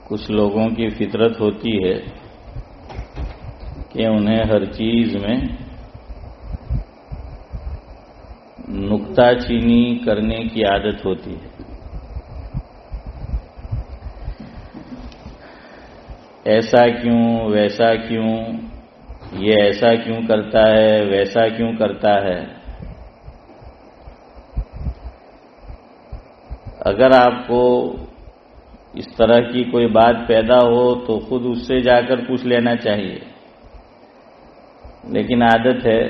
کچھ لوگوں کی فطرت ہوتی ہے کہ انہیں ہر چیز میں نکتہ چینی کرنے کی عادت ہوتی ہے. ایسا کیوں، ویسا کیوں، یہ ایسا کیوں کرتا ہے، ویسا کیوں کرتا ہے. اگر آپ کو اس طرح کی کوئی بات پیدا ہو تو خود اس سے جا کر پوچھ لینا چاہیے، لیکن عادت ہے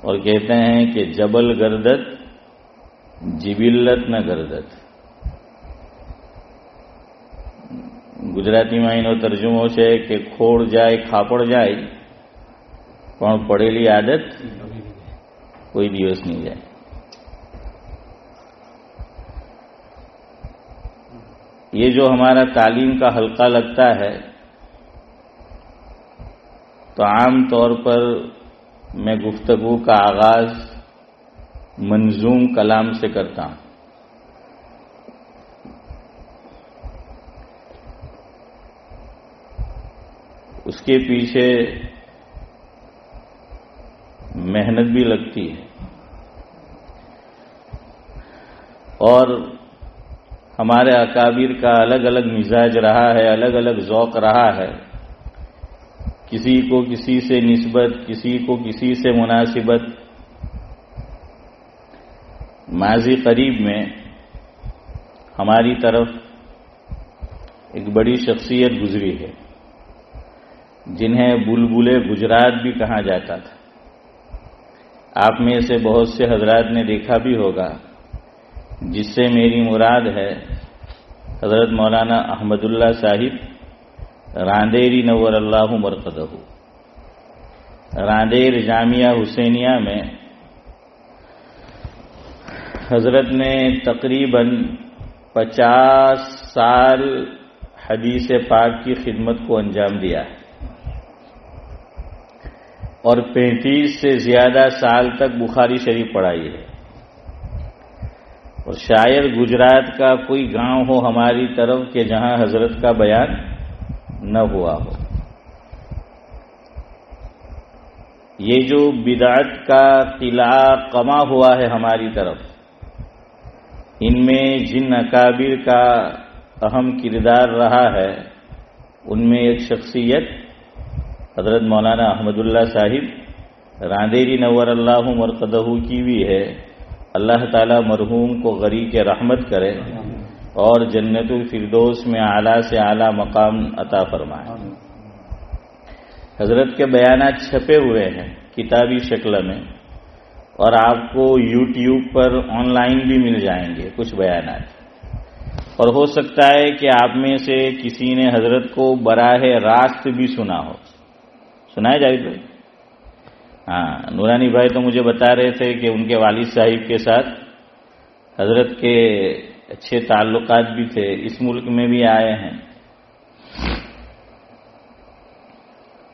اور کہتے ہیں کہ جبل گردت جبلت نہ گردت. ગુજરાતીમાં એનો તરજુમો છે કે ખોડ જાય ખાપડ જાય પણ પડેલી આદત કોઈ દિવસ નહીં જાય. یہ جو ہمارا تعلیم کا حلقہ لگتا ہے تو عام طور پر میں گفتگو کا آغاز منظوم کلام سے کرتا ہوں. اس کے پیچھے محنت بھی لگتی ہے اور ہمارے اکابر کا الگ الگ مزاج رہا ہے، الگ الگ ذوق رہا ہے. کسی کو کسی سے نسبت، کسی کو کسی سے مناسبت. ماضی قریب میں ہماری طرف ایک بڑی شخصیت گزری ہے جنہیں بلبل گجرات بھی کہا جاتا تھا. آپ میں سے بہت سے حضرات نے دیکھا بھی ہوگا. جس سے میری مراد ہے حضرت مولانا احمد اللہ صاحب راندیری نور اللہ مرقدہ. راندیر جامعہ حسینیہ میں حضرت نے تقریباً 50 سال حدیث پاک کی خدمت کو انجام دیا ہے اور 35 سے زیادہ سال تک بخاری شریف پڑھائی ہے. اور شاید گجرات کا کوئی گاؤں ہو ہماری طرف کہ جہاں حضرت کا بیان نہ ہوا ہو. یہ جو بدعت کا قلعہ قما ہوا ہے ہماری طرف، ان میں جن اکابر کا اہم کردار رہا ہے ان میں ایک شخصیت حضرت مولانا احمد اللہ صاحب راندیری نور اللہ مرقدہ کی بھی ہے. اللہ تعالیٰ مرحوم کو غریق رحمت کرے اور جنت الفردوس میں اعلیٰ سے اعلیٰ مقام عطا فرمائے. حضرت کے بیانات چھپے ہوئے ہیں کتابی شکل میں اور آپ کو یوٹیوب پر آن لائن بھی مل جائیں گے کچھ بیانات. اور ہو سکتا ہے کہ آپ میں سے کسی نے حضرت کو براہ راست بھی سنا ہو. سنا ہے جاوید بھائی؟ ہاں، نورانی بھائی تو مجھے بتا رہے تھے کہ ان کے والد صاحب کے ساتھ حضرت کے اچھے تعلقات بھی تھے، اس ملک میں بھی آئے ہیں.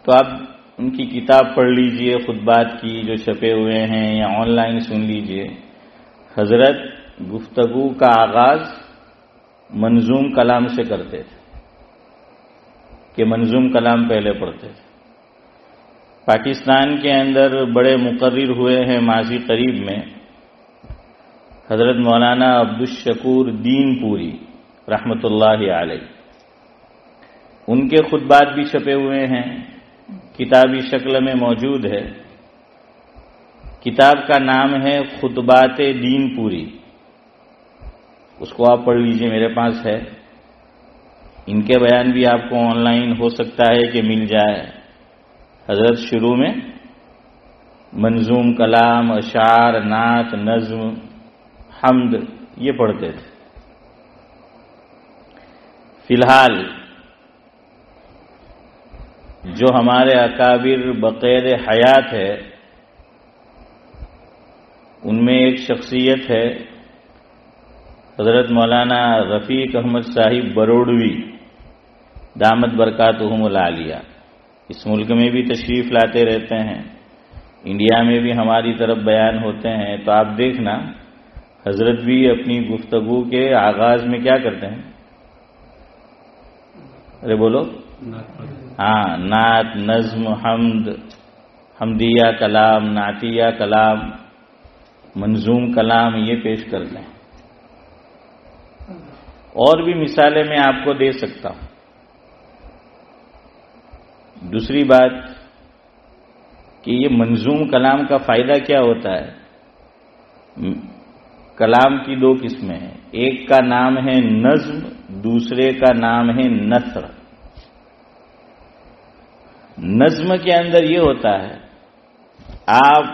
تو آپ ان کی کتاب پڑھ لیجئے خطبات کی جو چھپے ہوئے ہیں، یا آن لائن سن لیجئے. حضرت گفتگو کا آغاز منظوم کلام سے کرتے تھے کہ منظوم کلام پہلے پڑھتے تھے. پاکستان کے اندر بڑے مقرر ہوئے ہیں ماضی قریب میں حضرت مولانا عبدالشکور دین پوری رحمۃ اللہ علیہ. ان کے خطبات بھی چھپے ہوئے ہیں، کتابی شکل میں موجود ہے. کتاب کا نام ہے خطبات دین پوری. اس کو آپ پڑھ لیجئے، میرے پاس ہے. ان کے بیان بھی آپ کو آن لائن ہو سکتا ہے کہ مل جائے. حضرت شروع میں منظوم کلام، اشعار، نعت، نظم، حمد یہ پڑھتے تھے. فی الحال جو ہمارے اکابر بقید حیات ہے ان میں ایک شخصیت ہے حضرت مولانا رفیق احمد صاحب بروڑوی دامت برکاتہم العالیہ. اس ملک میں بھی تشریف لاتے رہتے ہیں، انڈیا میں بھی ہماری طرف بیان ہوتے ہیں. تو آپ دیکھنا حضرت بھی اپنی گفتگو کے آغاز میں کیا کرتے ہیں؟ ارے بولو. ہاں، نعت، نظم، حمد، حمدیہ کلام، نعتیہ کلام، منظوم کلام یہ پیش کرتے ہیں. اور بھی مثالیں میں آپ کو دے سکتا ہوں. دوسری بات کہ یہ منظوم کلام کا فائدہ کیا ہوتا ہے؟ کلام کی دو قسمیں ہیں، ایک کا نام ہے نظم، دوسرے کا نام ہے نثر. نظم کے اندر یہ ہوتا ہے آپ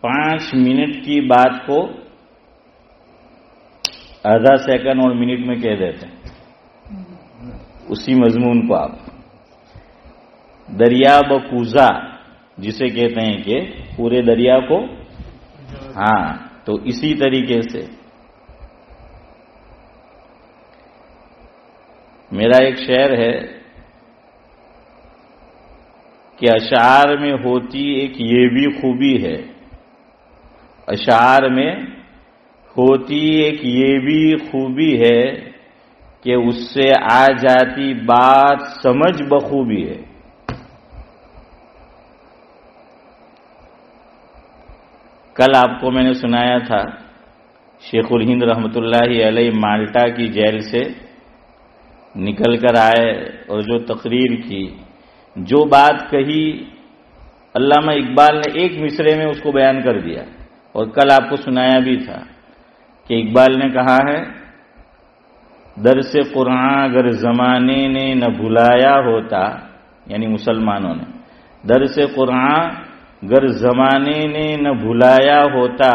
5 منٹ کی بات کو آدھا سیکنڈ اور منٹ میں کہہ دیتے ہیں. اسی مضمون کو آپ دریا بکوزا جسے کہتے ہیں کہ پورے دریا کو، ہاں، تو اسی طریقے سے میرا ایک شعر ہے کہ اشعار میں ہوتی ایک یہ بھی خوبی ہے، اشعار میں ہوتی ایک یہ بھی خوبی ہے کہ اس سے آ جاتی بات سمجھ بخوبی ہے. کل آپ کو میں نے سنایا تھا شیخ الہند رحمۃ اللہ علیہ مالٹا کی جیل سے نکل کر آئے اور جو تقریر کی، جو بات کہی، علامہ اقبال نے ایک مصرے میں اس کو بیان کر دیا. اور کل آپ کو سنایا بھی تھا کہ اقبال نے کہا ہے درس قرآن اگر زمانے نے نہ بھلایا ہوتا، یعنی مسلمانوں نے، درس قرآن اگر زمانے نے نہ بھلایا ہوتا،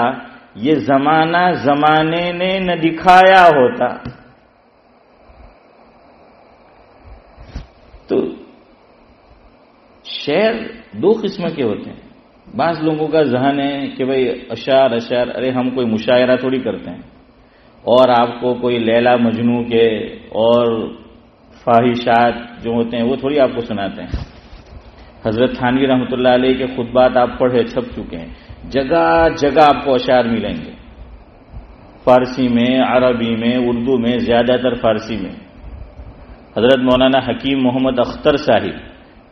یہ زمانہ زمانے نے نہ دکھایا ہوتا. تو شعر دو قسم کے ہوتے ہیں. بعض لوگوں کا ذہن ہے کہ بھئی اشعار، ارے ہم کوئی مشاعرہ تھوڑی کرتے ہیں اور آپ کو کوئی لیلا مجنو کے اور فاحشات جو ہوتے ہیں وہ تھوڑی آپ کو سناتے ہیں. حضرت تھانوی رحمۃ اللہ علیہ کے خطبات آپ پڑھے، چھپ چکے ہیں، جگہ جگہ آپ کو اشعار ملیں گے، فارسی میں، عربی میں، اردو میں، زیادہ تر فارسی میں. حضرت مولانا حکیم محمد اختر صاحب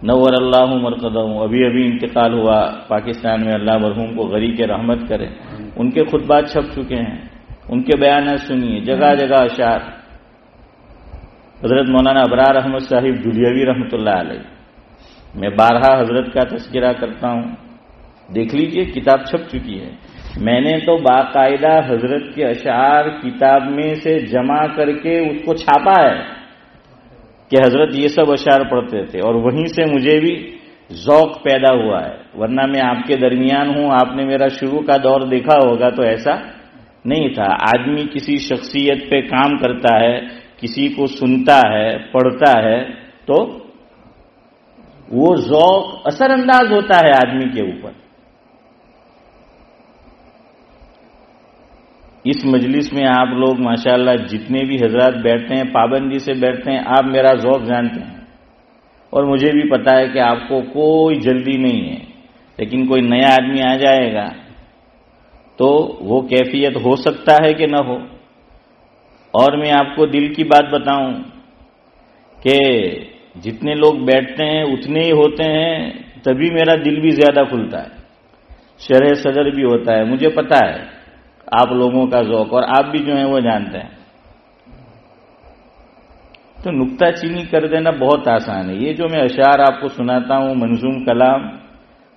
نور اللہ مرقدہ ابھی انتقال ہوا پاکستان میں، اللہ مرحوم کو غری کے رحمت کرے، ان کے خطبات چھپ چکے ہیں، ان کے بیانات سنیے، جگہ جگہ اشعار. حضرت مولانا ابرار احمد صاحب دھلیوی رحمۃ اللہ علیہ، میں بارہا حضرت کا تذکرہ کرتا ہوں، دیکھ لیجئے کتاب چھپ چکی ہے. میں نے تو باقاعدہ حضرت کے اشعار کتاب میں سے جمع کر کے اس کو چھاپا ہے کہ حضرت یہ سب اشعار پڑھتے تھے، اور وہیں سے مجھے بھی ذوق پیدا ہوا ہے. ورنہ میں آپ کے درمیان ہوں، آپ نے میرا شروع کا دور دیکھا ہوگا تو ایسا نہیں تھا. آدمی کسی شخصیت پہ کام کرتا ہے، کسی کو سنتا ہے، پڑھتا ہے، تو وہ ذوق اثر انداز ہوتا ہے آدمی کے اوپر. اس مجلس میں آپ لوگ ماشاءاللہ جتنے بھی حضرات بیٹھتے ہیں پابندی سے بیٹھتے ہیں، آپ میرا ذوق جانتے ہیں اور مجھے بھی پتا ہے کہ آپ کو کوئی جلدی نہیں ہے. لیکن کوئی نیا آدمی آ جائے گا تو وہ کیفیت ہو سکتا ہے کہ نہ ہو. اور میں آپ کو دل کی بات بتاؤں کہ جتنے لوگ بیٹھتے ہیں اتنے ہی ہوتے ہیں، تبھی میرا دل بھی زیادہ کھلتا ہے، شرح صدر بھی ہوتا ہے. مجھے پتا ہے آپ لوگوں کا ذوق، اور آپ بھی جو ہیں وہ جانتے ہیں. تو نکتہ چینی کر دینا بہت آسان ہے. یہ جو میں اشعار آپ کو سناتا ہوں منظوم کلام،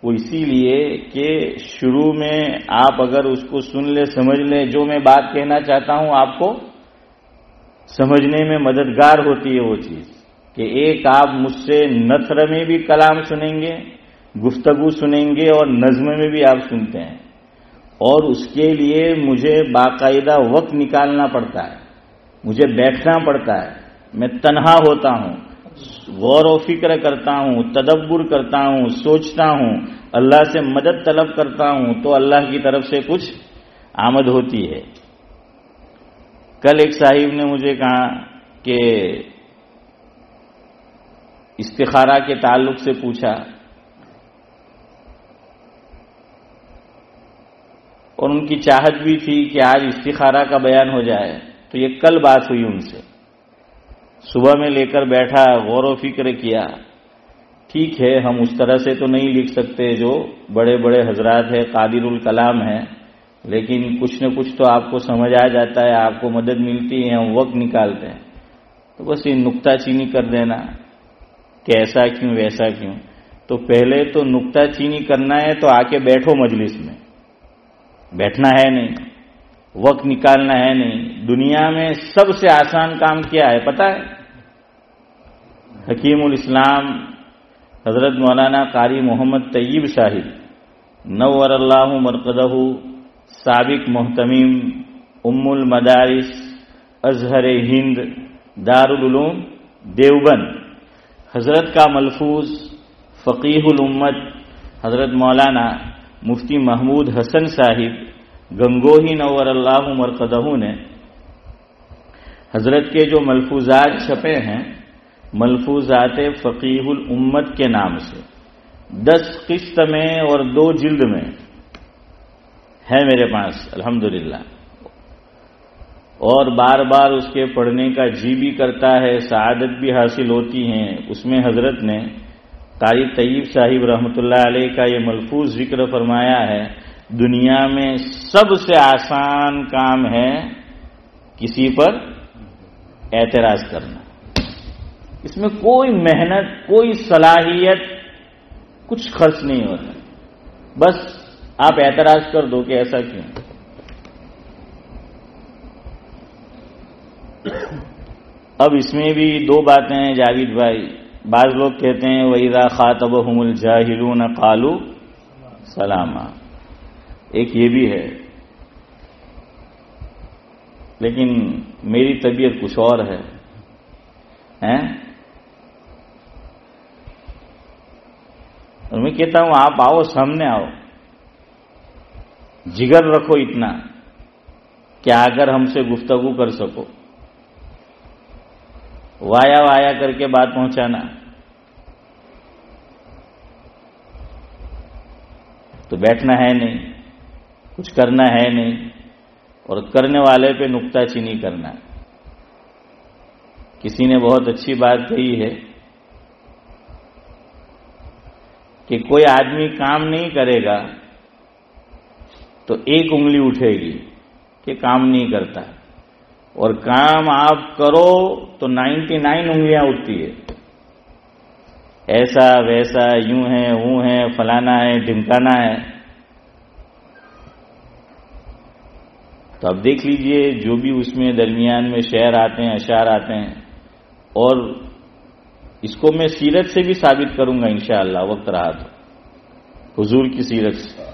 وہ اسی لیے کہ شروع میں آپ اگر اس کو سن لیں، سمجھ لیں، جو میں بات کہنا چاہتا ہوں آپ کو سمجھنے میں مددگار ہوتی ہے وہ چیز، کہ ایک آپ مجھ سے نثر میں بھی کلام سنیں گے، گفتگو سنیں گے، اور نظم میں بھی آپ سنتے ہیں. اور اس کے لیے مجھے باقاعدہ وقت نکالنا پڑتا ہے، مجھے بیٹھنا پڑتا ہے، میں تنہا ہوتا ہوں، غور و فکر کرتا ہوں، تدبر کرتا ہوں، سوچتا ہوں، اللہ سے مدد طلب کرتا ہوں، تو اللہ کی طرف سے کچھ آمد ہوتی ہے. کل ایک صاحب نے مجھے کہا کہ استخارہ کے تعلق سے پوچھا، اور ان کی چاہت بھی تھی کہ آج استخارہ کا بیان ہو جائے، تو یہ کل بات ہوئی ان سے، صبح میں لے کر بیٹھا، غور و فکر کیا، ٹھیک ہے ہم اس طرح سے تو نہیں لکھ سکتے جو بڑے بڑے حضرات ہیں، قادر الکلام ہیں، لیکن کچھ نہ کچھ تو آپ کو سمجھ آ جاتا ہے، آپ کو مدد ملتی ہے، ہم وقت نکالتے ہیں، تو بس یہ نکتہ چینی کر دینا کہ ایسا کیوں ویسا کیوں۔ تو پہلے تو نکتہ چینی کرنا ہے تو آ کے بیٹھو مجلس میں، بیٹھنا ہے نہیں، وقت نکالنا ہے نہیں۔ دنیا میں سب سے آسان کام کیا ہے پتہ ہے؟ حکیم الاسلام حضرت مولانا قاری محمد طیب صاحب نور اللہ مرقدہ، سابق محتمیم، ام المدارس، ازہر ہند، دارالعلوم دیوبند، حضرت کا ملفوظ فقیہ الامت حضرت مولانا مفتی محمود حسن صاحب گنگوہی نور اللہ مرقدہ نے حضرت کے جو ملفوظات چھپے ہیں، ملفوظات فقیہ الامت کے نام سے 10 قسط میں اور 2 جلد میں ہے میرے پاس الحمدللہ، اور بار بار اس کے پڑھنے کا جی بھی کرتا ہے، سعادت بھی حاصل ہوتی ہیں۔ اس میں حضرت نے قاری طیب صاحب رحمۃ اللہ علیہ کا یہ ملفوظ ذکر فرمایا ہے، دنیا میں سب سے آسان کام ہے کسی پر اعتراض کرنا، اس میں کوئی محنت، کوئی صلاحیت، کچھ خرچ نہیں ہوتا، بس آپ اعتراض کر دو کہ ایسا کیوں۔ اب اس میں بھی 2 باتیں ہیں جاوید بھائی، بعض لوگ کہتے ہیں وَإِذَا خَاطَبَهُمُ الْجَاهِلُونَ قَالُوا سَلَامًا، ایک یہ بھی ہے، لیکن میری طبیعت کچھ اور ہے، اور میں کہتا ہوں آپ آؤ، سامنے آؤ، جگر رکھو اتنا کہ اگر ہم سے گفتگو کر سکو، وایا وایا کر کے بات پہنچانا، تو بیٹھنا ہے نہیں، کچھ کرنا ہے نہیں، اور کرنے والے پہ نکتہ چینی کرنا۔ کسی نے بہت اچھی بات کہی ہے کہ کوئی آدمی کام نہیں کرے گا تو 1 انگلی اٹھے گی کہ کام نہیں کرتا، اور کام آپ کرو تو 99 انگلیاں اٹھتی ہے، ایسا ویسا، یوں ہے وہ ہے، فلانا ہے ڈھمکانا ہے۔ تو اب دیکھ لیجئے جو بھی اس میں درمیان میں شعر آتے ہیں، اشعار آتے ہیں، اور اس کو میں سیرت سے بھی ثابت کروں گا انشاءاللہ وقت رہا تو، حضور کی سیرت سے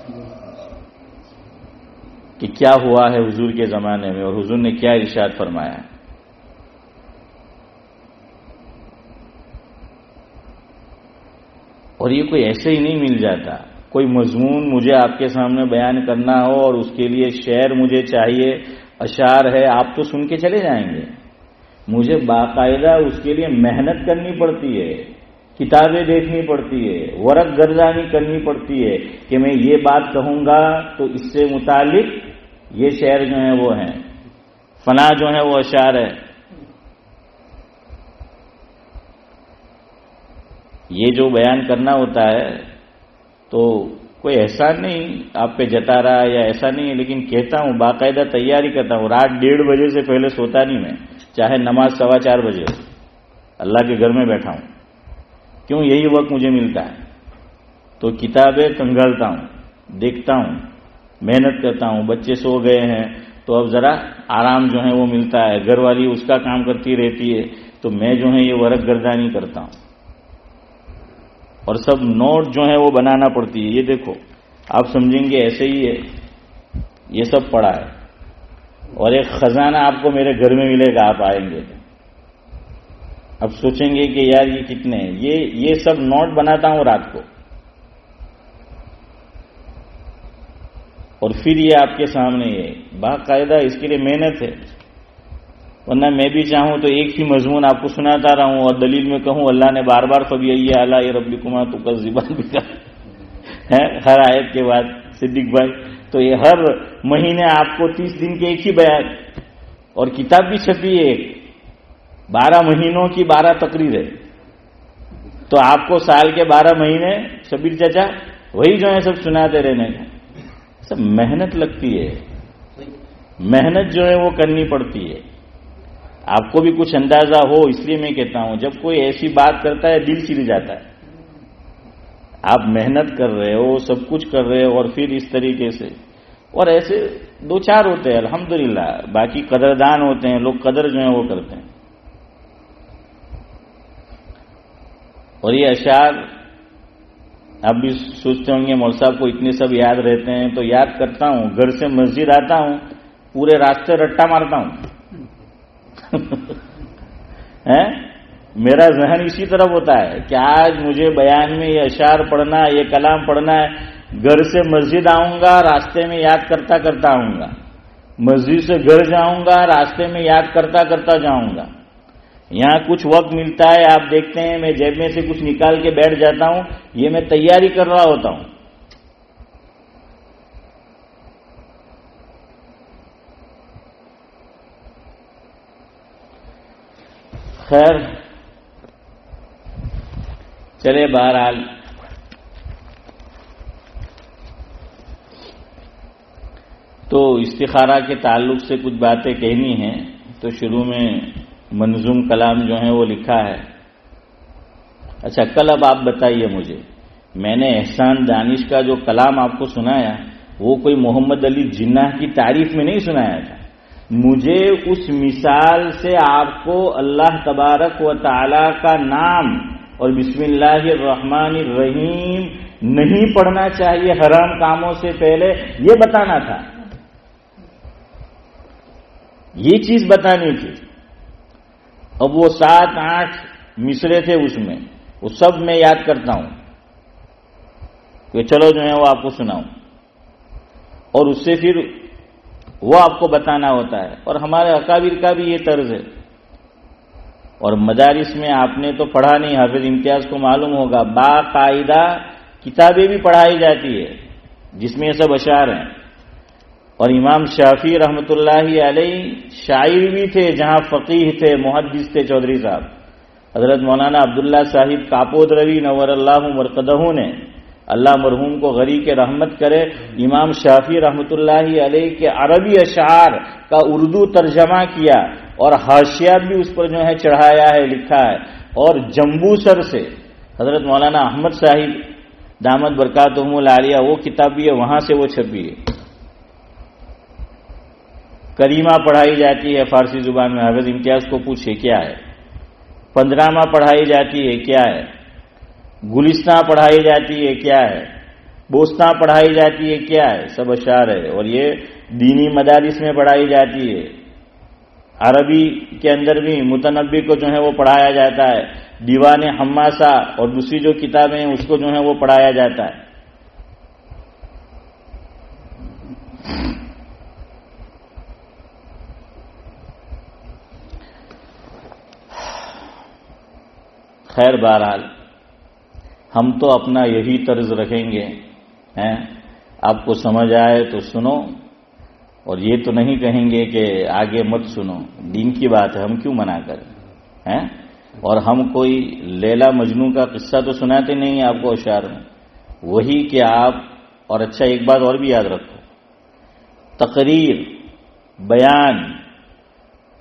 کہ کیا ہوا ہے حضور کے زمانے میں اور حضور نے کیا ارشاد فرمایا۔ اور یہ کوئی ایسے ہی نہیں مل جاتا، کوئی مضمون مجھے آپ کے سامنے بیان کرنا ہو اور اس کے لیے شعر مجھے چاہیے، اشعار ہے، آپ تو سن کے چلے جائیں گے، مجھے باقاعدہ اس کے لیے محنت کرنی پڑتی ہے، کتابیں دیکھنی پڑتی ہے، ورق گردانی کرنی پڑتی ہے کہ میں یہ بات کہوں گا تو اس سے متعلق یہ شعر جو ہیں وہ ہیں، فنا جو ہیں وہ اشعار ہے۔ یہ جو بیان کرنا ہوتا ہے تو کوئی احسان نہیں آپ پہ جتا رہا یا ایسا نہیں ہے، لیکن کہتا ہوں باقاعدہ تیاری کرتا ہوں، رات 1:30 بجے سے پہلے سوتا نہیں میں، چاہے نماز 4:15 بجے ہو، اللہ کے گھر میں بیٹھا ہوں، کیوں؟ یہی وقت مجھے ملتا ہے، تو کتابیں کنگھالتا ہوں، دیکھتا ہوں، محنت کرتا ہوں۔ بچے سو گئے ہیں تو اب ذرا آرام جو ہے وہ ملتا ہے، گھر والی اس کا کام کرتی رہتی ہے، تو میں جو ہے یہ ورق گردانی کرتا ہوں، اور سب نوٹ جو ہے وہ بنانا پڑتی ہے۔ یہ دیکھو آپ سمجھیں گے ایسے ہی ہے، یہ سب پڑا ہے، اور ایک خزانہ آپ کو میرے گھر میں ملے گا، آپ آئیں گے اب سوچیں گے کہ یار یہ کتنے ہیں، یہ سب نوٹ بناتا ہوں رات کو، اور پھر یہ آپ کے سامنے ہے، باقاعدہ اس کے لیے محنت ہے، ورنہ میں بھی چاہوں تو ایک ہی مضمون آپ کو سناتا رہا ہوں اور دلیل میں کہوں اللہ نے بار بار فبأي آلاء ربكما تكذبان بھی کہا ہے ہر آیت کے بعد۔ صدیق بھائی تو یہ ہر مہینے آپ کو 30 دن کے ایک ہی بیان، اور کتاب بھی چھپی ہے 12 مہینوں کی 12 تقریر ہے، تو آپ کو سال کے 12 مہینے شبیر چچا وہی جو ہے سب سناتے رہنے کا، سب محنت لگتی ہے، محنت جو ہے وہ کرنی پڑتی ہے۔ آپ کو بھی کچھ اندازہ ہو اس لیے میں کہتا ہوں، جب کوئی ایسی بات کرتا ہے دل چیر جاتا ہے۔ آپ محنت کر رہے ہو، سب کچھ کر رہے ہو، اور پھر اس طریقے سے، اور ایسے 2-4 ہوتے ہیں الحمدللہ، باقی قدردان ہوتے ہیں، لوگ قدر جو ہے وہ کرتے ہیں۔ اور یہ اشعار آپ بھی سوچتے ہوں گے مول صاحب کو اتنے سب یاد رہتے ہیں، تو یاد کرتا ہوں، گھر سے مسجد آتا ہوں، پورے راستے رٹا مارتا ہوں میرا ذہن اسی طرف ہوتا ہے کہ آج مجھے بیان میں یہ اشعار پڑھنا، یہ کلام پڑھنا ہے، گھر سے مسجد آؤں گا، راستے میں یاد کرتا کرتا آؤں گا، مسجد سے گھر جاؤں گا، راستے میں یاد کرتا کرتا جاؤں گا۔ یہاں کچھ وقت ملتا ہے، آپ دیکھتے ہیں میں جیب میں سے کچھ نکال کے بیٹھ جاتا ہوں، یہ میں تیاری کر رہا ہوتا ہوں۔ خیر چلے، بہرحال تو استخارہ کے تعلق سے کچھ باتیں کہنی ہیں، تو شروع میں منظوم کلام جو ہے وہ لکھا ہے۔ اچھا، کل اب آپ بتائیے مجھے، میں نے احسان دانش کا جو کلام آپ کو سنایا وہ کوئی محمد علی جناح کی تعریف میں نہیں سنایا تھا، مجھے اس مثال سے آپ کو اللہ تبارک و تعالی کا نام اور بسم اللہ الرحمن الرحیم نہیں پڑھنا چاہیے حرام کاموں سے پہلے، یہ بتانا تھا، یہ چیز بتانی تھی۔ اب وہ 7-8 مصرے تھے اس میں، وہ سب میں یاد کرتا ہوں کہ چلو جو ہے وہ آپ کو سناؤں، اور اس سے پھر وہ آپ کو بتانا ہوتا ہے، اور ہمارے اکابر کا بھی یہ طرز ہے۔ اور مدارس میں آپ نے تو پڑھا نہیں، حافظ امتیاز کو معلوم ہوگا، باقاعدہ کتابیں بھی پڑھائی جاتی ہے جس میں یہ سب اشعار ہیں۔ اور امام شافعی رحمۃ اللہ علیہ شاعر بھی تھے، جہاں فقیہ تھے، محدث تھے چودھری صاحب۔ حضرت مولانا عبداللہ صاحب کاپود روی نور اللہ مرقدہ نے، اللہ مرحوم کو غری کے رحمت کرے، امام شافعی رحمۃ اللہ علیہ کے عربی اشعار کا اردو ترجمہ کیا، اور حاشیہ بھی اس پر جو ہے چڑھایا ہے، لکھا ہے۔ اور جمبو سر سے حضرت مولانا احمد صاحب دامت برکاتہم العالیہ وہ کتاب بھی ہے، وہاں سے وہ چھپی ہے۔ کریمہ پڑھائی جاتی ہے فارسی زبان میں، حافظ امتیاز کو پوچھے کیا ہے۔ 15واں پڑھائی جاتی ہے، کیا ہے۔ گلستان پڑھائی جاتی ہے، کیا ہے۔ بوستان پڑھائی جاتی ہے، کیا ہے، سب اشعار ہے۔ اور یہ دینی مدارس میں پڑھائی جاتی ہے، عربی کے اندر بھی متنبی کو جو ہے وہ پڑھایا جاتا ہے، دیوان حماسہ اور دوسری جو کتابیں ہیں اس کو جو ہے وہ پڑھایا جاتا ہے۔ خیر بہرحال ہم تو اپنا یہی طرز رکھیں گے، آپ کو سمجھ آئے تو سنو، اور یہ تو نہیں کہیں گے کہ آگے مت سنو، دین کی بات ہے، ہم کیوں منع کریں۔ اور ہم کوئی لیلا مجنوں کا قصہ تو سناتے نہیں ہیں آپ کو اشعار میں، وہی کہ آپ، اور اچھا ایک بات اور بھی یاد رکھو، تقریر بیان،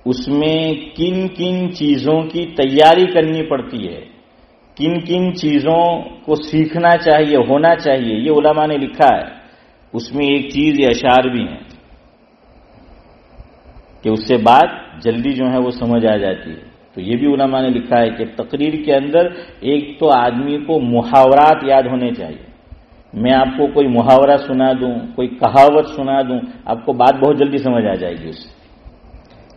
اس میں کن کن چیزوں کی تیاری کرنی پڑتی ہے، کن کن چیزوں کو سیکھنا چاہیے، ہونا چاہیے، یہ علماء نے لکھا ہے۔ اس میں ایک چیز یہ اشعار بھی ہیں کہ اس سے بات جلدی جو ہے وہ سمجھ آ جاتی ہے۔ تو یہ بھی علماء نے لکھا ہے کہ تقریر کے اندر ایک تو آدمی کو محاورات یاد ہونے چاہیے۔ میں آپ کو کوئی محاورہ سنا دوں، کوئی کہاوت سنا دوں، آپ کو بات بہت جلدی سمجھ آ جائے گی اس سے۔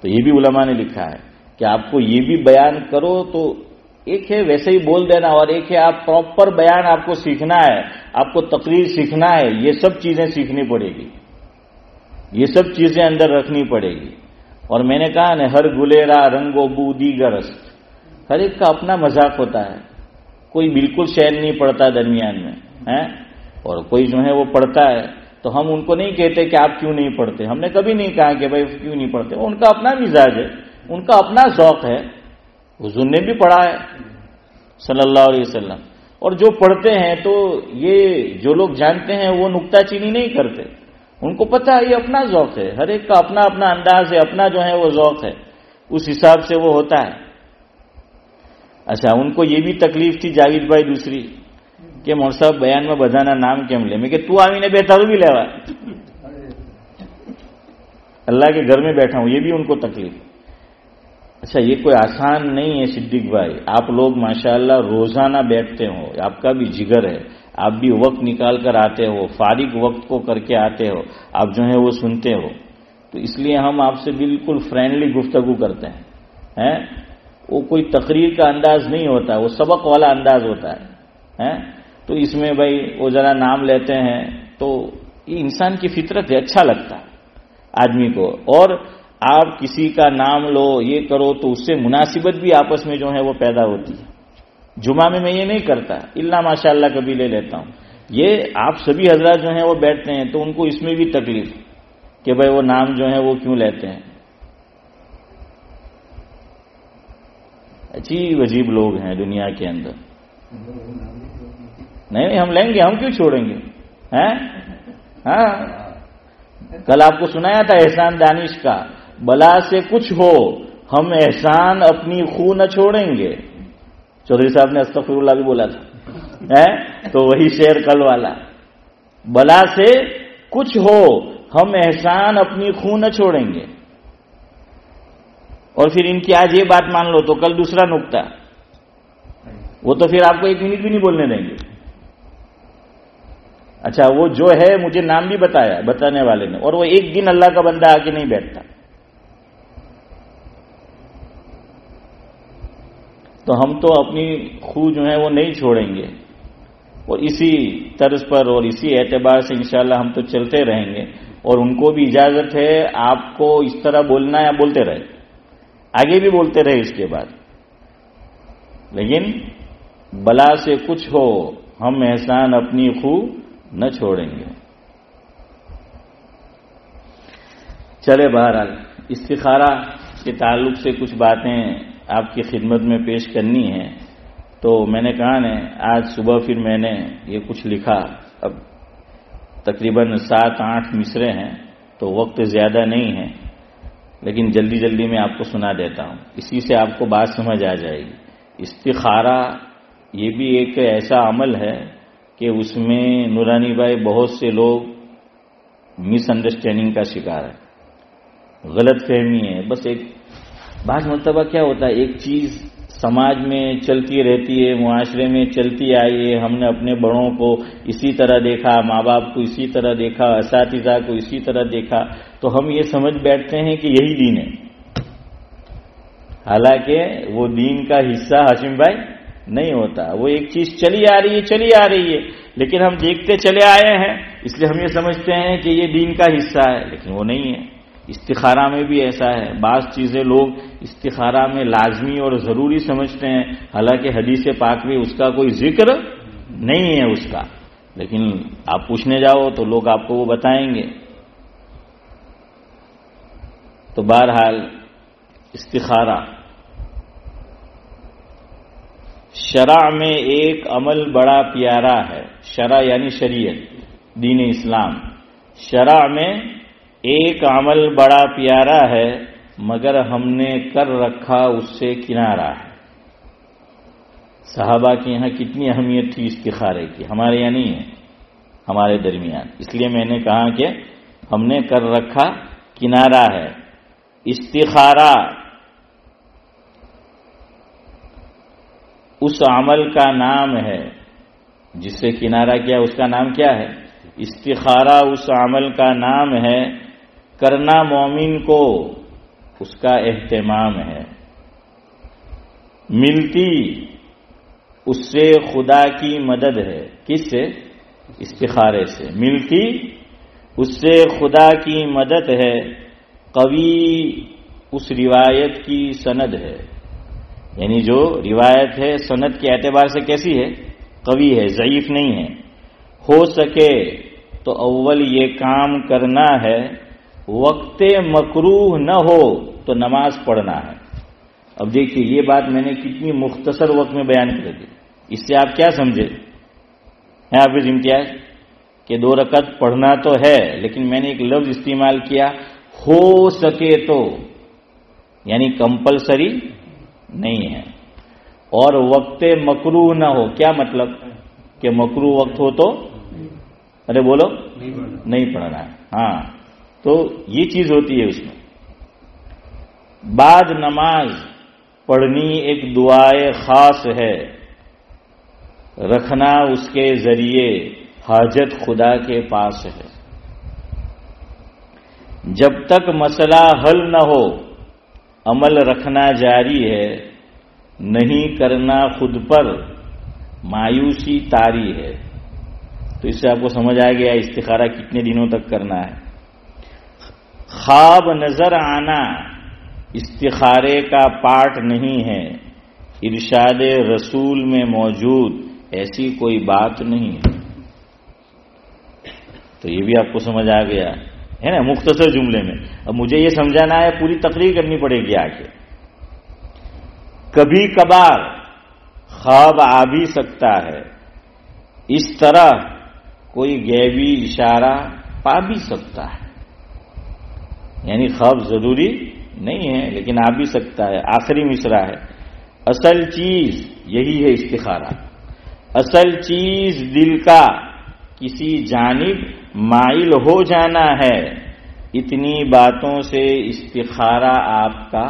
تو یہ بھی علماء نے لکھا ہے کہ آپ کو یہ بھی بیان کرو، تو ایک ہے ویسے ہی بول دینا، اور ایک ہے آپ پراپر بیان آپ کو سیکھنا ہے، آپ کو تقریر سیکھنا ہے، یہ سب چیزیں سیکھنی پڑے گی، یہ سب چیزیں اندر رکھنی پڑے گی۔ اور میں نے کہا نا، ہر گلیرا رنگ و بو دیگر است، ہر ایک کا اپنا مذاق ہوتا ہے، کوئی بالکل شعر نہیں پڑھتا درمیان میں، اور کوئی جو ہے وہ پڑھتا ہے۔ تو ہم ان کو نہیں کہتے کہ آپ کیوں نہیں پڑھتے. ہم نے کبھی نہیں کہا کہ بھائی کیوں نہیں پڑھتے. ان کا اپنا مزاج ہے, ان کا اپنا ذوق ہے. حضور نے بھی پڑھا ہے صلی اللہ علیہ وسلم. اور جو پڑھتے ہیں تو یہ جو لوگ جانتے ہیں وہ نکتہ چینی نہیں کرتے. ان کو پتہ ہے یہ اپنا ذوق ہے, ہر ایک کا اپنا اپنا انداز ہے, اپنا جو ہے وہ ذوق ہے, اس حساب سے وہ ہوتا ہے. اچھا, ان کو یہ بھی تکلیف تھی جاوید بھائی دوسری کہ مول صاحب بیان میں بدانا نام کیم لے. میں کہ تو آمی نے بیٹھا تو بھی لیوا, اللہ کے گھر میں بیٹھا ہوں, یہ بھی ان کو تکلیف. اچھا, یہ کوئی آسان نہیں ہے صدیق بھائی. آپ لوگ ماشاءاللہ روزانہ بیٹھتے ہو, آپ کا بھی جگر ہے, آپ بھی وقت نکال کر آتے ہو, فارغ وقت کو کر کے آتے ہو, آپ جو ہے وہ سنتے ہو. تو اس لیے ہم آپ سے بالکل فرینڈلی گفتگو کرتے ہیں. وہ کوئی تقریر کا انداز نہیں ہوتا, وہ سبق والا انداز ہوتا ہے. تو اس میں بھائی وہ ذرا نام لیتے ہیں تو یہ انسان کی فطرت ہے, اچھا لگتا ہے آدمی کو. اور آپ کسی کا نام لو, یہ کرو, تو اس سے مناسبت بھی آپس میں جو ہے وہ پیدا ہوتی ہے. جمعہ میں یہ نہیں کرتا, اللہ ماشاء اللہ کبھی لے لیتا ہوں. یہ آپ سبھی حضرات جو ہیں وہ بیٹھتے ہیں تو ان کو اس میں بھی تکلیف کہ بھائی وہ نام جو ہے وہ کیوں لیتے ہیں. عجیب عجیب لوگ ہیں دنیا کے اندر. نہیں ہم لیں گے, ہم کیوں چھوڑیں گے. ہاں, کل آپ کو سنایا تھا احسان دانش کا, بلا سے کچھ ہو ہم احسان اپنی خو نہ چھوڑیں گے. چودھری صاحب نے استغفر اللہ بھی بولا تھا, تو وہی شعر کل والا, بلا سے کچھ ہو ہم احسان اپنی خو نہ چھوڑیں گے. اور پھر ان کی آج یہ بات مان لو تو کل دوسرا نکتہ, وہ تو پھر آپ کو 1 منٹ بھی نہیں بولنے دیں گے. اچھا, وہ جو ہے مجھے نام بھی بتایا بتانے والے نے, اور وہ ایک دن اللہ کا بندہ آ کے نہیں بیٹھتا. تو ہم تو اپنی خو جو ہے وہ نہیں چھوڑیں گے, اور اسی طرز پر اور اسی اعتبار سے انشاءاللہ ہم تو چلتے رہیں گے. اور ان کو بھی اجازت ہے آپ کو اس طرح بولنا, یا بولتے رہے, آگے بھی بولتے رہے اس کے بعد, لیکن بلا سے کچھ ہو ہم احسان اپنی خو نہ چھوڑیں گے. چلے, بہرحال استخارہ کے تعلق سے کچھ باتیں آپ کی خدمت میں پیش کرنی ہے. تو میں نے کہا نا, آج صبح پھر میں نے یہ کچھ لکھا. اب تقریباً 7-8 مصرے ہیں تو وقت زیادہ نہیں ہے, لیکن جلدی جلدی میں آپ کو سنا دیتا ہوں, اسی سے آپ کو بات سمجھ آ جائے گی. استخارہ یہ بھی ایک ایسا عمل ہے کہ اس میں نورانی بھائی بہت سے لوگ مس انڈرسٹینڈنگ کا شکار ہے, غلط فہمی ہے. بس ایک بعض مرتبہ کیا ہوتا ہے, ایک چیز سماج میں چلتی رہتی ہے, معاشرے میں چلتی آئی ہے, ہم نے اپنے بڑوں کو اسی طرح دیکھا, ماں باپ کو اسی طرح دیکھا, اساتذہ کو اسی طرح دیکھا, تو ہم یہ سمجھ بیٹھتے ہیں کہ یہی دین ہے. حالانکہ وہ دین کا حصہ ہاشم بھائی نہیں ہوتا. وہ ایک چیز چلی آ رہی ہے, لیکن ہم دیکھتے چلے آئے ہیں, اس لیے ہم یہ سمجھتے ہیں کہ یہ دین کا حصہ ہے, لیکن وہ نہیں ہے. استخارہ میں بھی ایسا ہے, بعض چیزیں لوگ استخارہ میں لازمی اور ضروری سمجھتے ہیں, حالانکہ حدیث پاک میں اس کا کوئی ذکر نہیں ہے اس کا, لیکن آپ پوچھنے جاؤ تو لوگ آپ کو وہ بتائیں گے. تو بہرحال استخارہ شرع میں ایک عمل بڑا پیارا ہے. شرع یعنی شریعت, دین اسلام. شرع میں ایک عمل بڑا پیارا ہے, مگر ہم نے کر رکھا اس سے کنارہ ہے. صحابہ کے یہاں کتنی اہمیت تھی استخارے کی, ہمارے یہاں نہیں ہے, ہمارے درمیان. اس لیے میں نے کہا کہ ہم نے کر رکھا کنارہ ہے. استخارہ اس عمل کا نام ہے جس سے کنارہ کیا, اس کا نام کیا ہے؟ استخارہ اس عمل کا نام ہے, کرنا مومن کو اس کا اہتمام ہے. ملتی اس سے خدا کی مدد ہے. کس سے؟ استخارے سے. ملتی اس سے خدا کی مدد ہے. قوی اس روایت کی سند ہے, یعنی جو روایت ہے سند کے اعتبار سے کیسی ہے؟ قوی ہے, ضعیف نہیں ہے. ہو سکے تو تو اول یہ کام کرنا ہے، وقت مکروہ نہ ہو تو نماز پڑھنا ہے۔ اب دیکھیے یہ بات میں نے کتنی مختصر وقت میں بیان کر دی، اس سے آپ کیا سمجھے ہیں حافظ امتیاز؟ کہ 2 رکعت پڑھنا تو ہے، لیکن میں نے ایک لفظ استعمال کیا، ہو سکے تو، یعنی کمپلسری نہیں ہے۔ اور وقت مکروہ نہ ہو، کیا مطلب؟ کہ مکروہ وقت ہو تو ارے بولو نہیں پڑھنا ہے۔ ہاں تو یہ چیز ہوتی ہے اس میں۔ بعد نماز پڑھنی ایک دعائے خاص ہے، رکھنا اس کے ذریعے حاجت خدا کے پاس ہے۔ جب تک مسئلہ حل نہ ہو عمل رکھنا جاری ہے، نہیں کرنا خود پر مایوسی طاری ہے۔ تو اس سے آپ کو سمجھ آ گیا استخارہ کتنے دنوں تک کرنا ہے۔ خواب نظر آنا استخارے کا پارٹ نہیں ہے، ارشاد رسول میں موجود ایسی کوئی بات نہیں ہے۔ تو یہ بھی آپ کو سمجھ آ گیا ہے نا مختصر جملے میں۔ اب مجھے یہ سمجھانا ہے، پوری تقریر کرنی پڑے گی آگے۔ کبھی کبھار خواب آ بھی سکتا ہے، اس طرح کوئی غیبی اشارہ پا بھی سکتا ہے، یعنی خواب ضروری نہیں ہے لیکن آ بھی سکتا ہے۔ آخری مصرع ہے، اصل چیز یہی ہے استخارہ، اصل چیز دل کا کسی جانب مائل ہو جانا ہے، اتنی باتوں سے استخارہ آپ کا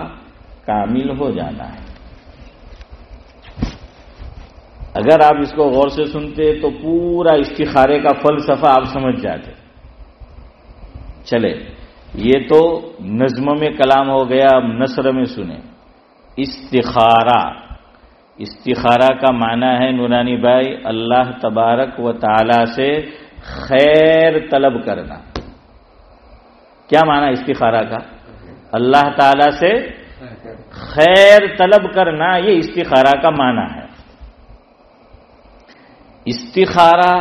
کامل ہو جانا ہے۔ اگر آپ اس کو غور سے سنتے تو پورا استخارے کا فلسفہ آپ سمجھ جاتے۔ چلے یہ تو نظم میں کلام ہو گیا، اب نثر میں سنیں۔ استخارہ، استخارہ کا معنی ہے نورانی بھائی اللہ تبارک و تعالی سے خیر طلب کرنا۔ کیا معنی استخارہ کا؟ اللہ تعالی سے خیر طلب کرنا، یہ استخارہ کا معنی ہے۔ استخارہ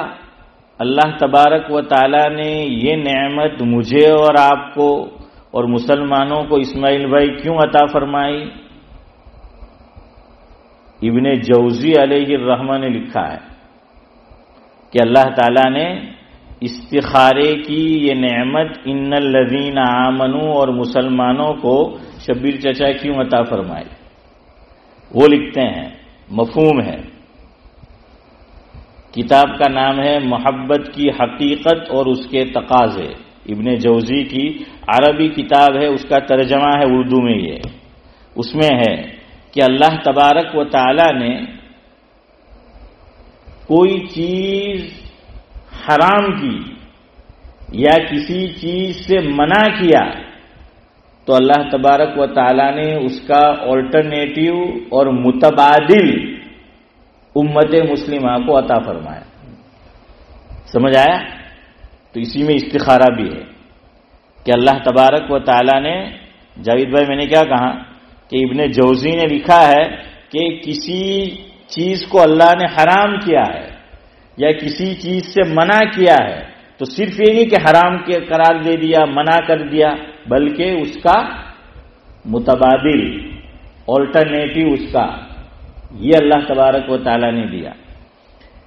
اللہ تبارک و تعالی نے یہ نعمت مجھے اور آپ کو اور مسلمانوں کو اسماعیل بھائی کیوں عطا فرمائی؟ ابن جوزی علیہ الرحمہ نے لکھا ہے کہ اللہ تعالیٰ نے استخارے کی یہ نعمت ان الذین آمنوا اور مسلمانوں کو شبیر چچا کیوں عطا فرمائی؟ وہ لکھتے ہیں، مفہوم ہے، کتاب کا نام ہے محبت کی حقیقت اور اس کے تقاضے، ابن جوزی کی عربی کتاب ہے، اس کا ترجمہ ہے اردو میں، یہ اس میں ہے کہ اللہ تبارک و تعالی نے کوئی چیز حرام کی یا کسی چیز سے منع کیا تو اللہ تبارک و تعالی نے اس کا آلٹرنیٹو اور متبادل امت مسلمہ کو عطا فرمایا۔ سمجھ آیا؟ تو اسی میں استخارہ بھی ہے کہ اللہ تبارک و تعالی نے، جاوید بھائی میں نے کیا کہا کہ ابن جوزی نے لکھا ہے کہ کسی چیز کو اللہ نے حرام کیا ہے یا کسی چیز سے منع کیا ہے تو صرف یہ نہیں کہ حرام کے قرار دے دیا، منع کر دیا، بلکہ اس کا متبادل آلٹرنیٹو اس کا یہ اللہ تبارک و تعالی نے دیا۔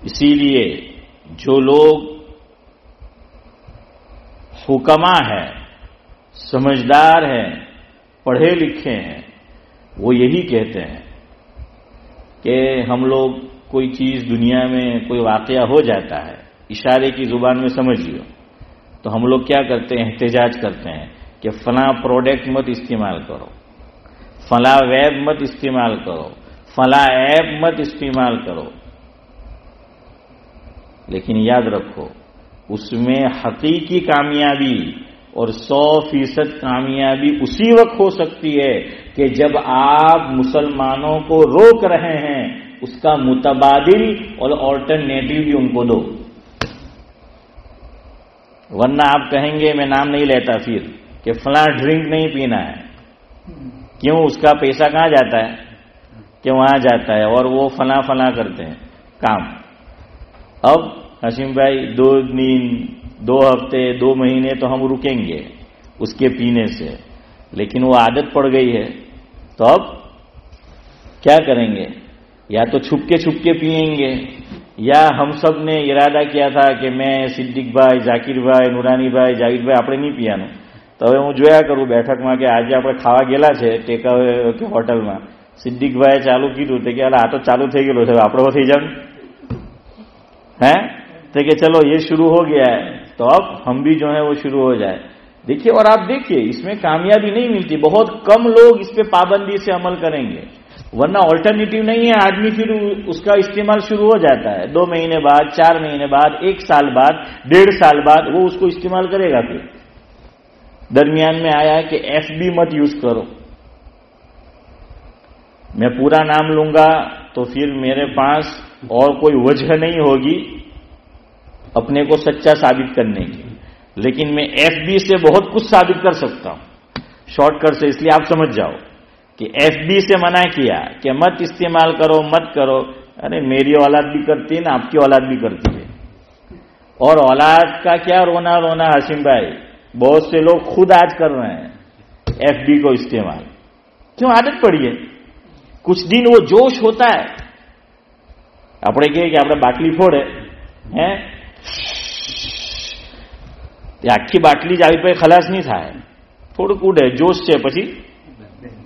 اسی لیے جو لوگ حکما ہیں، سمجھدار ہیں، پڑھے لکھے ہیں، وہ یہی کہتے ہیں کہ ہم لوگ کوئی چیز دنیا میں کوئی واقعہ ہو جاتا ہے، اشارے کی زبان میں سمجھیے، تو ہم لوگ کیا کرتے ہیں؟ احتجاج کرتے ہیں کہ فلاں پروڈکٹ مت استعمال کرو، فلاں ویب مت استعمال کرو، فلاں ایپ مت استعمال کرو۔ لیکن یاد رکھو اس میں حقیقی کامیابی اور 100% کامیابی اسی وقت ہو سکتی ہے کہ جب آپ مسلمانوں کو روک رہے ہیں، اس کا متبادل اور آلٹرنیٹو بھی ان کو دو، ورنہ آپ کہیں گے میں نام نہیں لیتا پھر کہ فلاں ڈرنک نہیں پینا ہے، کیوں؟ اس کا پیسہ کہاں جاتا ہے؟ کہ وہاں جاتا ہے اور وہ فلاں فلاں کرتے ہیں کام۔ اب حشیم بھائی 2 دن 2 ہفتے 2 مہینے تو ہم رکیں گے اس کے پینے سے، لیکن وہ عادت پڑ گئی ہے، تو اب کیا کریں گے؟ یا تو چھپ کے پئیں گے، یا ہم سب نے ارادہ کیا تھا کہ میں صدیق بھائی، ذاکر بھائی، نورانی بھائی، جاوید بھائی આપણે નહીં પીવાનું, તો હવે હું જોયા કરું બેઠકમાં કે આજે આપણે ખાવા ગયેલા છે ટેકા કે હોટલમાં, સિદ્દીકભાઈએ ચાલુ કીધું તો કે આ તો ચાલુ થઈ ગયેલો છે, આપણે થઈ જાવ ہیں تو کہ چلو یہ شروع ہو گیا ہے تو اب ہم بھی جو ہے وہ شروع ہو جائے. دیکھیے، اور آپ دیکھیے اس میں کامیابی نہیں ملتی، بہت کم لوگ اس پہ پابندی سے عمل کریں گے، ورنہ آلٹرنیٹو نہیں ہے. آدمی پھر اس کا استعمال شروع ہو جاتا ہے، 2 مہینے بعد، 4 مہینے بعد، 1 سال بعد، 1.5 سال بعد وہ اس کو استعمال کرے گا. پھر درمیان میں آیا ہے کہ ایف بی مت یوز کرو. میں پورا نام لوں گا تو پھر میرے پاس اور کوئی وجہ نہیں ہوگی اپنے کو سچا ثابت کرنے کی، لیکن میں ایف بی سے بہت کچھ ثابت کر سکتا ہوں شارٹ کٹ سے. اس لیے آپ سمجھ جاؤ کہ ایف بی سے منع کیا کہ مت استعمال کرو، مت کرو. ارے میری اولاد بھی کرتی ہے نا، آپ کی اولاد بھی کرتی ہے. اور اولاد کا کیا رونا حسین بھائی، بہت سے لوگ خود آج کر رہے ہیں ایف بی کو استعمال. کیوں؟ عادت پڑی ہے. کچھ دن وہ جوش ہوتا ہے، આપણે કહીએ કે આપણે બાટલી ફોડે હે આખી બાટલી જ આવી પછી ખલાસ નહીં થાય, થોડુંક ઉડે, જોશ છે, પછી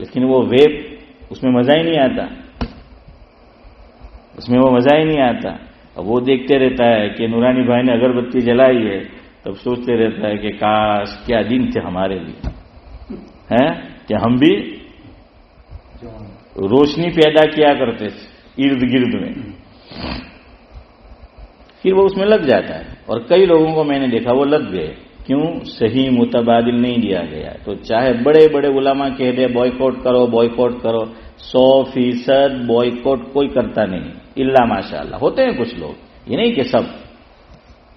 لیکن وہ ویپ اس میں مزہ ہی نہیں آتا، اس میں وہ مزہ ہی نہیں آتا. اب وہ دیکھتے رہتا ہے کہ نورانی بھائی نے اگربتی جلائی ہے، تب سوچتے رہتا ہے کہ کاش کیا دن تھے ہمارے لیے، ہیں کہ ہم بھی روشنی پیدا کیا کرتے تھے ارد گرد میں. پھر وہ اس میں لگ جاتا ہے. اور کئی لوگوں کو میں نے دیکھا وہ لگ گئے. کیوں؟ صحیح متبادل نہیں دیا گیا. تو چاہے بڑے بڑے علماء کہہ دے بوائکاٹ کرو بوائکاٹ کرو، 100% بوائکاٹ کوئی کرتا نہیں الا ماشاء اللہ. ہوتے ہیں کچھ لوگ، یہ نہیں کہ سب.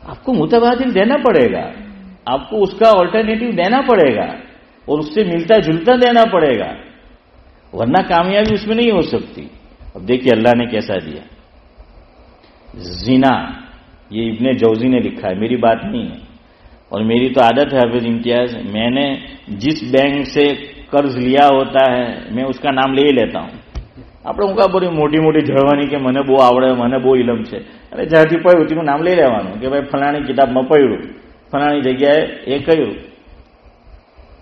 آپ کو متبادل دینا پڑے گا، آپ کو اس کا آلٹرنیٹو دینا پڑے گا، اور اس سے ملتا جلتا دینا پڑے گا، ورنہ کامیابی اس میں نہیں ہو سکتی. اب دیکھیے اللہ نے کیسا دیا. زنا، یہ ابن جوزی نے لکھا ہے، میری بات نہیں ہے. اور میری تو عادت ہے حافظ امتیاز، میں نے جس بینک سے قرض لیا ہوتا ہے میں اس کا نام لے ہی لیتا ہوں. આપણે હું કા બધી મોટી મોટી જળવાની કે મને બહુ આવડે, મને બહુ ઇલમ છે, અને જ્યાંથી પડ્યું તેનું નામ લઈ લેવાનું કે ભાઈ ફલાણી કિતાબમાં પડ્યું, ફલાણી જગ્યાએ એ કહ્યું.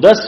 10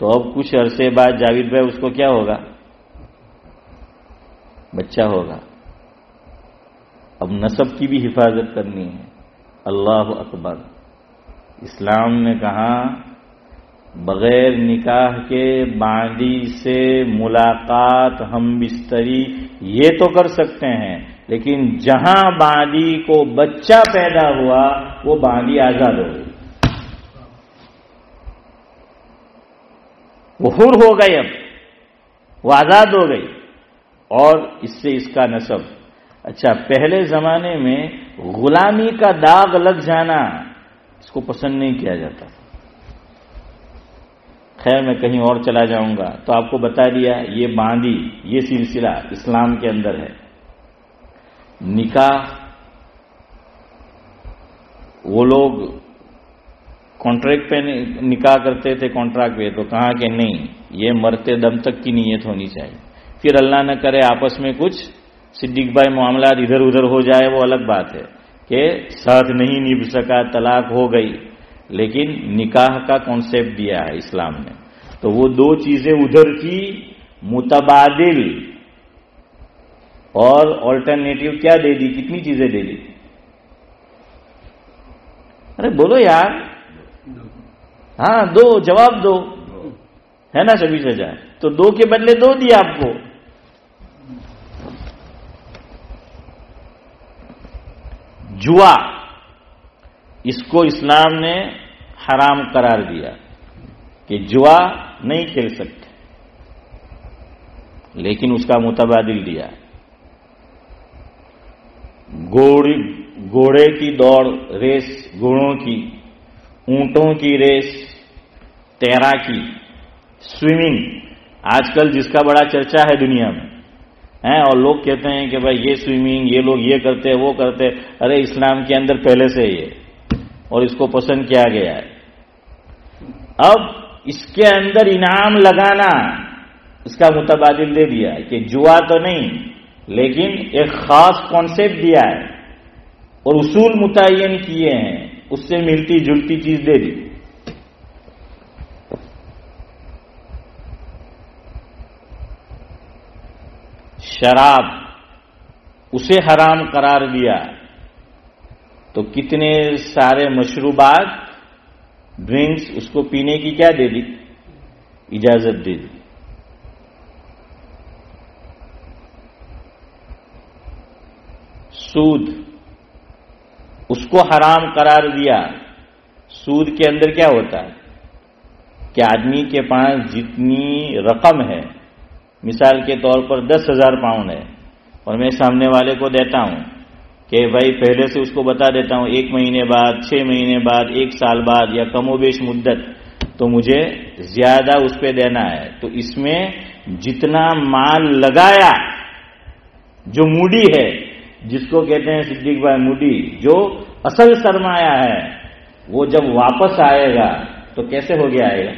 تو اب کچھ عرصے بعد جاوید بھائی اس کو کیا ہوگا؟ بچہ ہوگا. اب نسب کی بھی حفاظت کرنی ہے. اللہ اکبر. اسلام نے کہا بغیر نکاح کے باندی سے ملاقات ہم بستری یہ تو کر سکتے ہیں، لیکن جہاں باندی کو بچہ پیدا ہوا وہ باندی آزاد ہو گئی، وہ حر ہو گئی، اب وہ آزاد ہو گئی، اور اس سے اس کا نسب. اچھا، پہلے زمانے میں غلامی کا داغ لگ جانا اس کو پسند نہیں کیا جاتا. خیر میں کہیں اور چلا جاؤں گا تو آپ کو بتا دیا یہ باندی، یہ سلسلہ اسلام کے اندر ہے. نکاح وہ لوگ کانٹریکٹ پہ نکاح کرتے تھے، کانٹریکٹ پہ، تو کہا کہ نہیں، یہ مرتے دم تک کی نیت ہونی چاہیے. پھر اللہ نہ کرے آپس میں کچھ صدیق بھائی معاملات ادھر ادھر ہو جائے، وہ الگ بات ہے کہ ساتھ نہیں نبھ سکا، طلاق ہو گئی، لیکن نکاح کا کانسیپٹ دیا ہے اسلام نے. تو وہ دو چیزیں ادھر کی متبادل اور آلٹرنیٹو کیا دے دی؟ کتنی چیزیں دے دی؟ ارے بولو یار. ہاں دو، جواب دو، ہے نا سبھی سے جائے تو دو کے بدلے دو دیا آپ کو. جوا، اس کو اسلام نے حرام قرار دیا کہ جوا نہیں کھیل سکتے، لیکن اس کا متبادل دیا. گھوڑے کی دوڑ، ریس گھوڑوں کی، اونٹوں کی ریس، تیراکی، سوئمنگ، آج کل جس کا بڑا چرچا ہے دنیا میں ہیں، اور لوگ کہتے ہیں کہ بھائی یہ سوئمنگ، یہ لوگ یہ کرتے وہ کرتے. ارے اسلام کے اندر پہلے سے یہ، اور اس کو پسند کیا گیا ہے. اب اس کے اندر انعام لگانا اس کا متبادل دے دیا کہ جوا تو نہیں، لیکن ایک خاص کانسیپٹ دیا ہے اور اصول متعین کیے ہیں، اس سے ملتی جلتی چیز دے دی. شراب، اسے حرام قرار دیا. تو کتنے سارے مشروبات، ڈرنکس، اس کو پینے کی کیا دے دی؟ اجازت دے دی. سود، اس کو حرام قرار دیا. سود کے اندر کیا ہوتا ہے کہ آدمی کے پاس جتنی رقم ہے، مثال کے طور پر 10,000 پاؤنڈ ہے، اور میں سامنے والے کو دیتا ہوں کہ بھائی پہلے سے اس کو بتا دیتا ہوں 1 مہینے بعد، 6 مہینے بعد، 1 سال بعد، یا کم و بیش مدت، تو مجھے زیادہ اس پہ دینا ہے. تو اس میں جتنا مال لگایا، جو موڈی ہے، جس کو کہتے ہیں صدیق بھائی موڈی، جو اصل سرمایہ ہے، وہ جب واپس آئے گا تو کیسے ہو گیا آئے گا؟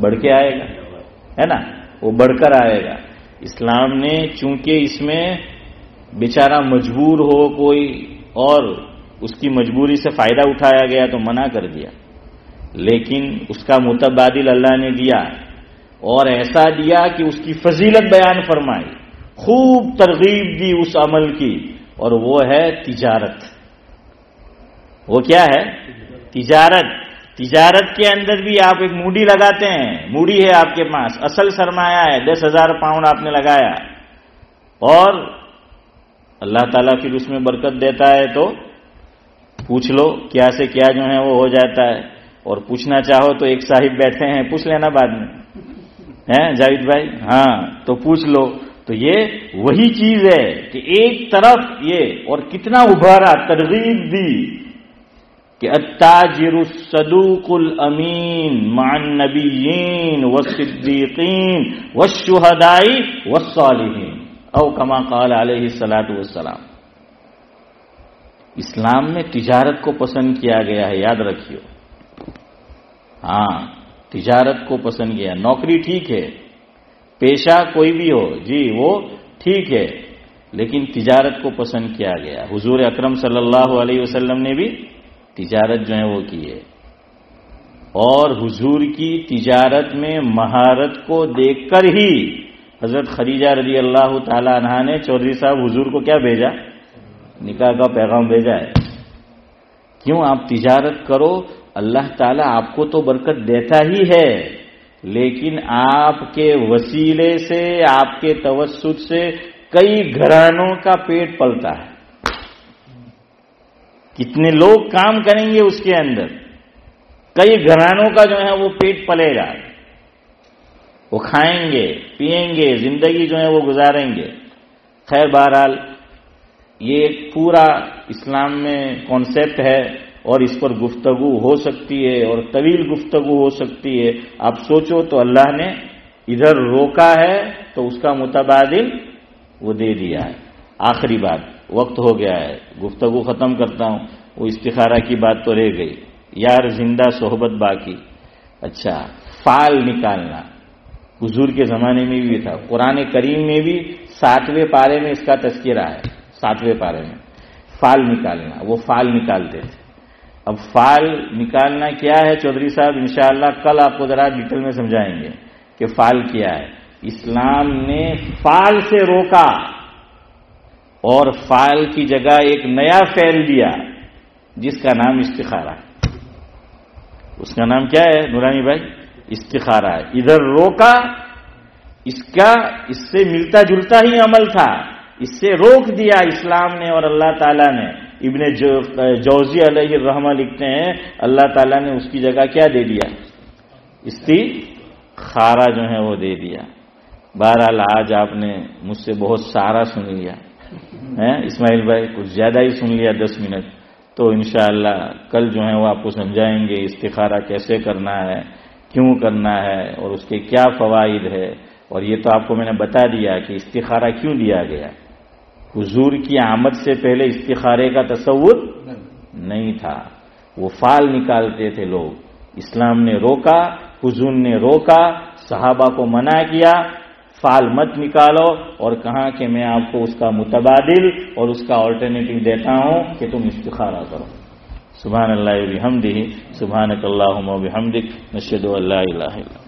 بڑھ کے آئے گا، ہے نا، وہ بڑھ کر آئے گا. اسلام نے چونکہ اس میں بیچارہ مجبور ہو کوئی اور اس کی مجبوری سے فائدہ اٹھایا گیا تو منع کر دیا، لیکن اس کا متبادل اللہ نے دیا، اور ایسا دیا کہ اس کی فضیلت بیان فرمائی، خوب ترغیب دی اس عمل کی، اور وہ ہے تجارت. وہ کیا ہے؟ تجارت. تجارت کے اندر بھی آپ ایک موڈی لگاتے ہیں، موڈی ہے آپ کے پاس، اصل سرمایہ ہے 10,000 پاؤنڈ آپ نے لگایا، اور اللہ تعالیٰ پھر اس میں برکت دیتا ہے تو پوچھ لو کیا سے کیا جو ہے وہ ہو جاتا ہے. اور پوچھنا چاہو تو ایک صاحب بیٹھے ہیں، پوچھ لینا بعد میں، ہیں جاوید بھائی؟ ہاں تو پوچھ لو. تو یہ وہی چیز ہے کہ ایک طرف یہ، اور کتنا ابھارا، ترغیب دی کہ التاجر الصدوق الامین مع النبیین والصدیقین والشہداء والصالحین، او کما قال علیہ الصلاۃ والسلام. اسلام میں تجارت کو پسند کیا گیا ہے، یاد رکھیو. ہاں تجارت کو پسند کیا. نوکری ٹھیک ہے، پیشہ کوئی بھی ہو جی وہ ٹھیک ہے، لیکن تجارت کو پسند کیا گیا. حضور اکرم صلی اللہ علیہ وسلم نے بھی تجارت جو ہے وہ کی ہے. اور حضور کی تجارت میں مہارت کو دیکھ کر ہی حضرت خدیجہ رضی اللہ تعالی عنہا نے چودھری صاحب حضور کو کیا بھیجا؟ نکاح کا پیغام بھیجا ہے. کیوں؟ آپ تجارت کرو، اللہ تعالیٰ آپ کو تو برکت دیتا ہی ہے، لیکن آپ کے وسیلے سے، آپ کے توسط سے کئی گھرانوں کا پیٹ پلتا ہے. کتنے لوگ کام کریں گے اس کے اندر، کئی گھرانوں کا جو ہے وہ پیٹ پلے گا، وہ کھائیں گے پیئیں گے، زندگی جو ہے وہ گزاریں گے. خیر بہرحال یہ ایک پورا اسلام میں کانسیپٹ ہے اور اس پر گفتگو ہو سکتی ہے اور طویل گفتگو ہو سکتی ہے. آپ سوچو تو اللہ نے ادھر روکا ہے تو اس کا متبادل وہ دے دیا ہے. آخری بات، وقت ہو گیا ہے، گفتگو ختم کرتا ہوں. وہ استخارہ کی بات تو رہ گئی، یار زندہ صحبت باقی. اچھا، فال نکالنا حضور کے زمانے میں بھی تھا. قرآن کریم میں بھی 7ویں پارے میں اس کا تذکرہ ہے. 7ویں پارے میں فال نکالنا، وہ فال نکالتے تھے. اب فال نکالنا کیا ہے چودھری صاحب؟ انشاءاللہ کل آپ کو ذرا ڈیٹیل میں سمجھائیں گے کہ فال کیا ہے. اسلام نے فال سے روکا اور فال کی جگہ ایک نیا فعل دیا جس کا نام استخارہ ہے. اس کا نام کیا ہے نورانی بھائی؟ استخارہ ہے. ادھر روکا، اس سے ملتا جلتا ہی عمل تھا، اس سے روک دیا اسلام نے اور اللہ تعالیٰ نے. ابن جوزی علیہ الرحمہ لکھتے ہیں اللہ تعالیٰ نے اس کی جگہ کیا دے دیا؟ استخارہ جو ہے وہ دے دیا. بہرحال آج آپ نے مجھ سے بہت سارا سن لیا ہے اسماعیل بھائی، کچھ زیادہ ہی سن لیا 10 منٹ. تو انشاءاللہ کل جو ہے وہ آپ کو سمجھائیں گے استخارہ کیسے کرنا ہے، کیوں کرنا ہے اور اس کے کیا فوائد ہے. اور یہ تو آپ کو میں نے بتا دیا کہ استخارہ کیوں دیا گیا. حضور کی آمد سے پہلے استخارے کا تصور نہیں تھا. وہ فال نکالتے تھے لوگ. اسلام نے روکا، حضور نے روکا، صحابہ کو منع کیا فال مت نکالو، اور کہا کہ میں آپ کو اس کا متبادل اور اس کا آلٹرنیٹو دیتا ہوں کہ تم استخارہ کرو. سبحان اللہ و بحمدہ، سبحانک اللہم و بحمدک، نشہد ان لا الہ الا